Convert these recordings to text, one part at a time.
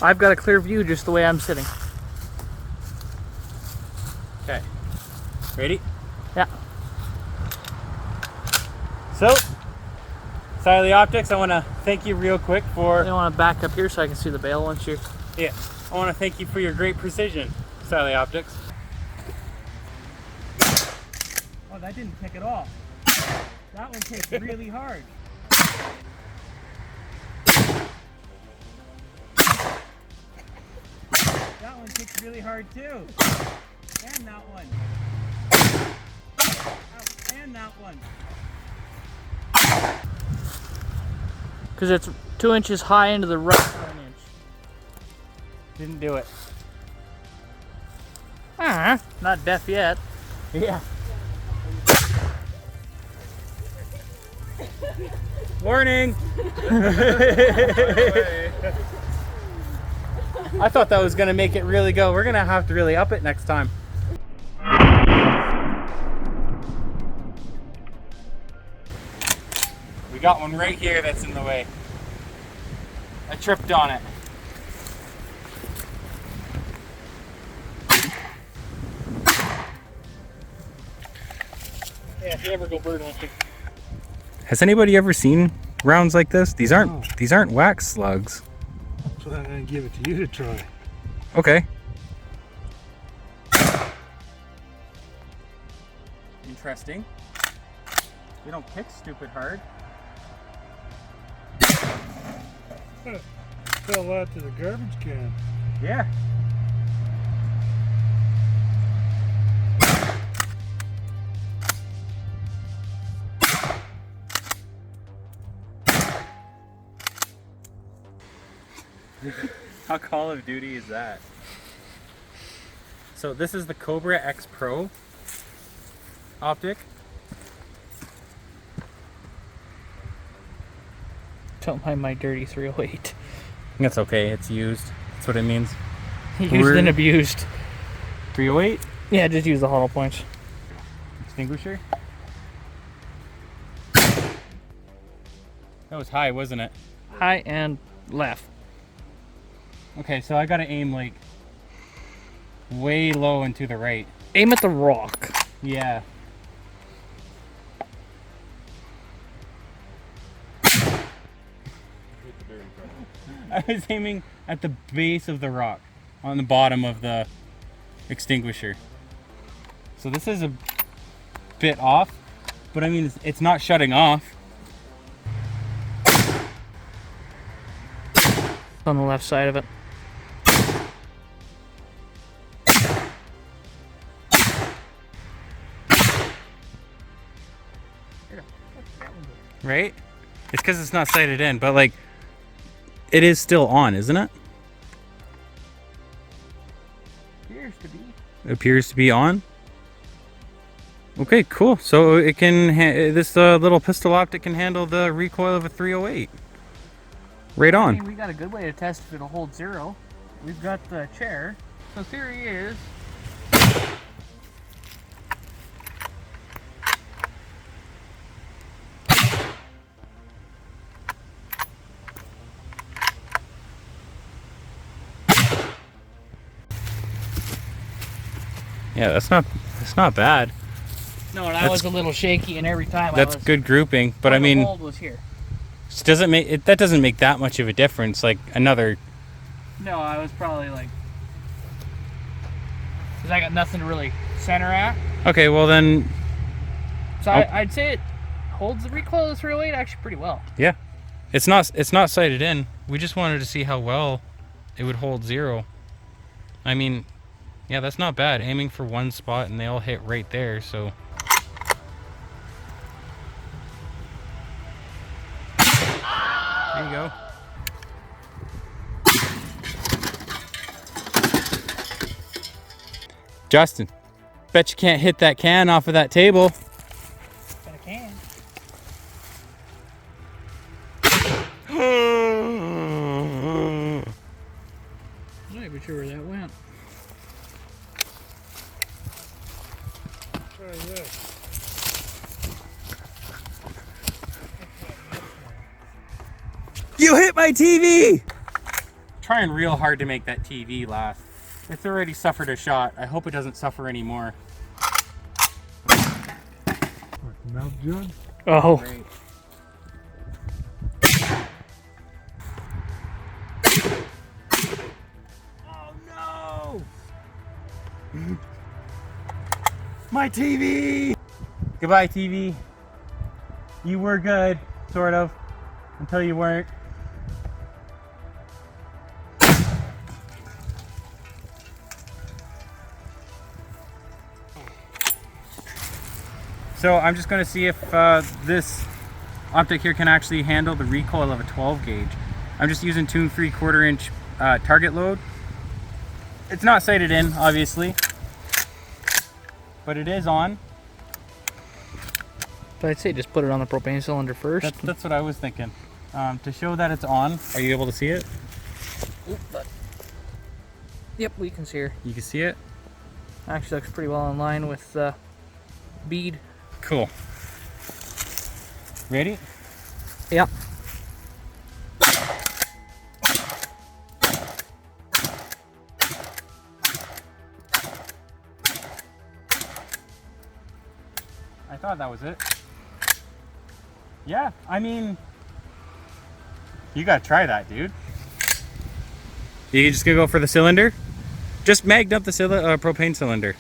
I've got a clear view just the way I'm sitting. Okay. Ready? Yeah. So, Cyelee Optics, I want to thank you real quick for... I want to back up here so I can see the bail once you... Yeah. I want to thank you for your great precision, Cyelee Optics. Oh, that didn't kick at all. That one kicked really hard. That one kicked really hard too. And that one. Oh, and that one. Because it's 2 inches high into the right 1 inch. Didn't do it. Not deaf yet. Yeah. Warning! I thought that was gonna make it really go. We're gonna have to really up it next time. We got one right here that's in the way. I tripped on it. Yeah, if you ever go bird hunting. Has anybody ever seen rounds like this? These aren't wax slugs. So I'm gonna give it to you to try. Okay. Interesting. You don't kick stupid hard. Fell that to the garbage can. Yeah. How Call of Duty is that? So this is the CobraXPRO optic. Don't mind my dirty 308. That's okay, it's used. That's what it means. Used and abused. 308? Yeah, just use the hollow points. Extinguisher? That was high, wasn't it? High and left. Okay, so I gotta aim like way low and to the right. Aim at the rock. Yeah. I was aiming at the base of the rock on the bottom of the extinguisher. So this is a bit off, but I mean, it's not shutting off. On the left side of it. Right? It's because it's not sighted in, but like, it is still on, isn't it? Appears to be. It appears to be on. Okay, cool. So it can, this little pistol optic can handle the recoil of a 308. Right on. I mean, we got a good way to test if it'll hold zero. We've got the chair. So theory is, Yeah, that's not bad. no, and I was a little shaky, and every time That's I was, good grouping, but I mean, the hold was here. doesn't make it, that doesn't make that much of a difference. Like another. No, I was probably like, because I got nothing to really center at. Okay, well then. So I'd say it holds the recoil of the 308 actually pretty well. Yeah, it's not sighted in. We just wanted to see how well it would hold zero. I mean, yeah, that's not bad. Aiming for one spot and they all hit right there. So. There you go. Justin, bet you can't hit that can off of that table. But I can. I'm not even sure where that went. Try this. You hit my TV! trying real hard to make that TV last. It's already suffered a shot. I hope it doesn't suffer anymore. Milk jug? Oh. Great. Oh no! My TV! Goodbye, TV. You were good, sort of, until you weren't. So I'm just going to see if this optic here can actually handle the recoil of a 12 gauge. I'm just using 2 3/4 inch target load. It's not sighted in, obviously, but it is on. But I'd say just put it on the propane cylinder first. That's what I was thinking. To show that it's on, are you able to see it? Yep, we can see her. You can see it? Actually looks pretty well in line with bead. Cool. Ready? Yep. I thought that was it. Yeah, I mean, you gotta try that, dude. You just gonna go for the cylinder? Just magged up the propane cylinder.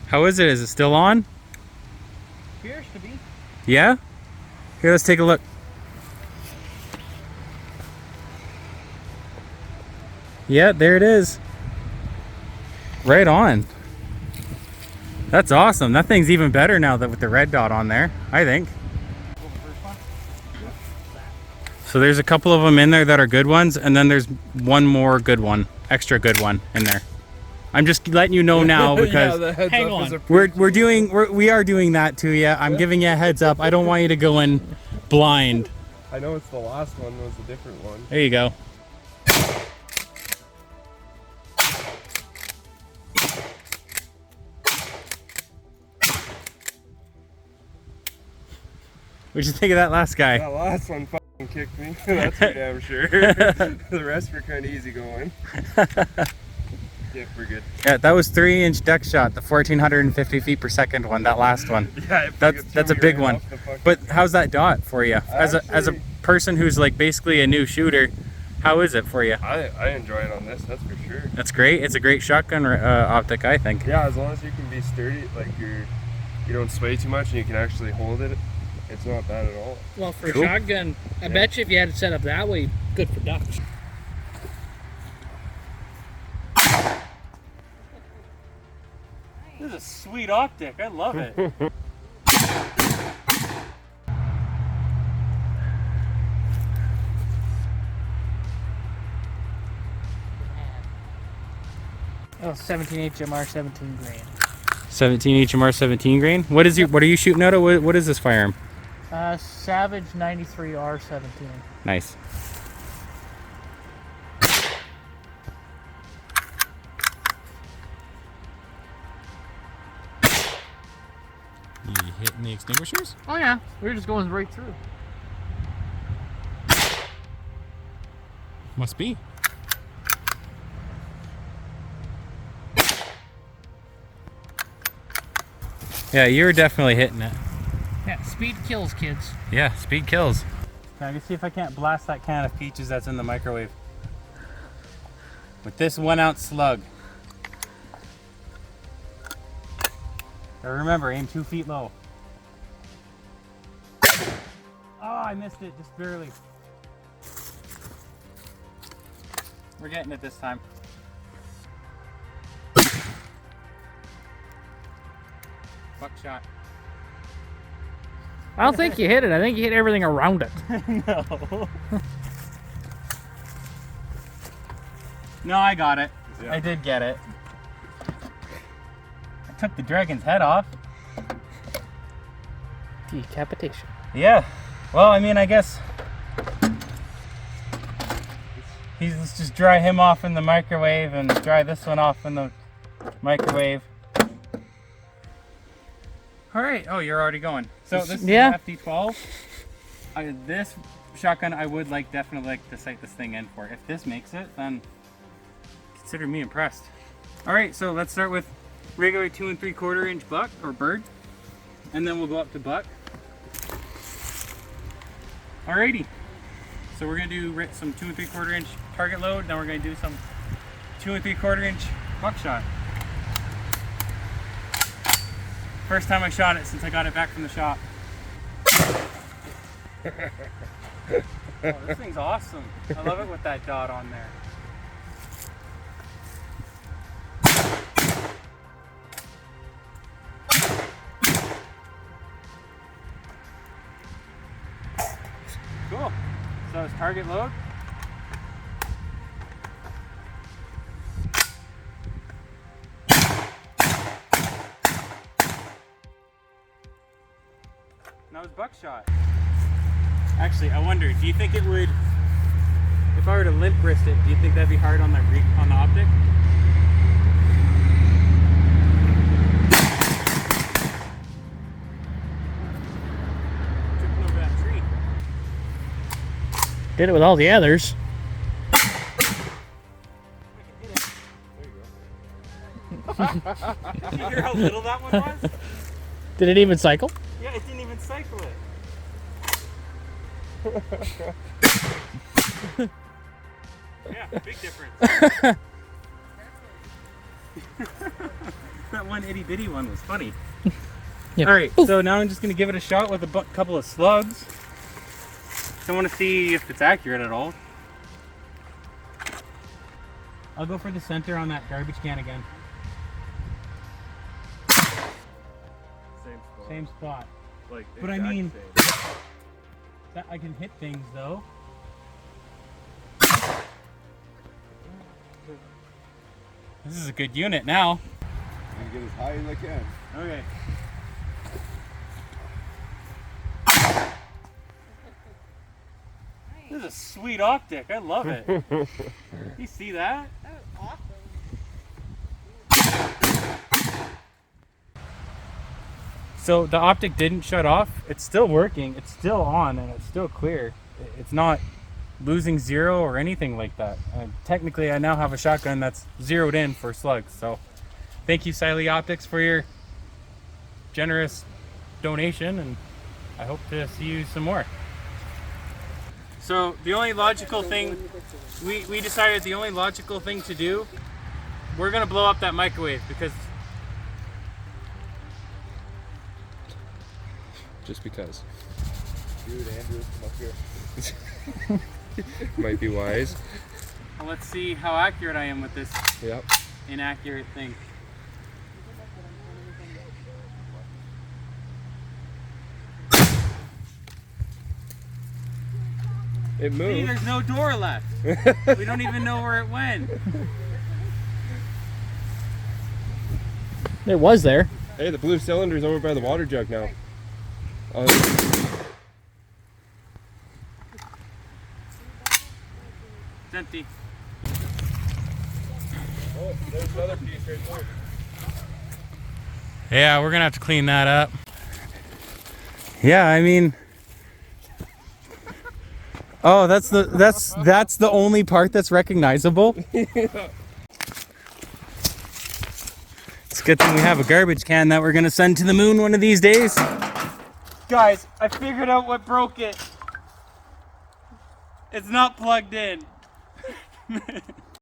How is it? Is it still on? Appears to be. Yeah? Here, let's take a look. Yeah, there it is. Right on. That's awesome. That thing's even better now that with the red dot on there, I think. So there's a couple of them in there that are good ones, and then there's one more good one, extra good one in there. I'm just letting you know now because yeah, hang on. We are doing that to you. I'm giving you a heads up. I don't want you to go in blind. I know it's the last one was a different one. There you go. What'd you think of that last guy? That last one fucking kicked me. That's for damn sure. The rest were kind of easy going. Yeah, we're good. Yeah, that was 3-inch deck shot, the 1450 feet per second one. That last one. Yeah, that's a big one. But how's that dot for you? As a person who's like basically a new shooter, how is it for you? I enjoy it on this. That's for sure. That's great. It's a great shotgun optic, I think. Yeah, as long as you can be sturdy, like you don't sway too much, and you can actually hold it. It's not bad at all. Well, for a shotgun, I bet you if you had it set up that way, good for ducks. This is a sweet optic. I love it. Oh, 17 HMR, 17 grain. 17 HMR, 17 grain. What are you shooting out of? What is this firearm? Savage 93R17. Nice. You hitting the extinguishers? Oh yeah, we were just going right through. Must be. Yeah, you're definitely hitting it. Yeah, speed kills, kids. Yeah, speed kills. Can I see if I can't blast that can of peaches that's in the microwave with this 1-ounce slug. Now remember, aim 2 feet low. Oh, I missed it just barely. We're getting it this time. Buckshot. I don't think you hit it. I think you hit everything around it. No. No, I got it. Yeah. I did get it. I took the dragon's head off. Decapitation. Yeah. Well, I mean, I guess Let's just dry him off in the microwave and dry this one off in the microwave. All right. Oh, you're already going. So this is Yeah. an FD12. This shotgun I would definitely like to sight this thing in for. If this makes it, then consider me impressed. All right, so let's start with regular 2 3/4 inch buck or bird, and then we'll go up to buck. Alrighty, so we're gonna do some 2 3/4 inch target load. Then we're gonna do some 2 3/4 inch buckshot. First time I shot it since I got it back from the shop. Oh, this thing's awesome. I love it with that dot on there. Cool. So it's target load. Now it's buckshot. Actually, I wonder, do you think it would, if I were to limp wrist it, do you think that'd be hard on the optic? Tripping over that tree. Did it with all the others. Did you hear how little that one was? Did it even cycle? Yeah, it didn't even cycle it. Yeah, big difference. That one itty bitty one was funny. Yep. Alright, so now I'm just going to give it a shot with a couple of slugs. So I want to see if it's accurate at all. I'll go for the center on that garbage can again. Same spot. Like, But I exact mean- same. That I can hit things though. This is a good unit now. I'm gonna get as high as I can. Okay. This is a sweet optic. I love it. You see that? That was awesome. So the optic didn't shut off. It's still working. It's still on and it's still clear. It's not losing zero or anything like that. Technically, I now have a shotgun that's zeroed in for slugs. So thank you, Cyelee Optics, for your generous donation, and I hope to see you some more. So the only logical thing, we decided the only logical thing to do, we're gonna blow up that microwave because Just because. Dude, Andrew, come up here. Might be wise. let's see how accurate I am with this Yep. inaccurate thing. It See, moved. there's no door left. We don't even know where it went. It was there. Hey, the blue cylinder's over by the water jug now. It's empty. Oh, there's another piece right there. Yeah, we're gonna have to clean that up. Yeah, I mean, oh, that's the only part that's recognizable. It's a good thing we have a garbage can that we're gonna send to the moon one of these days. Guys, I figured out what broke it. It's not plugged in.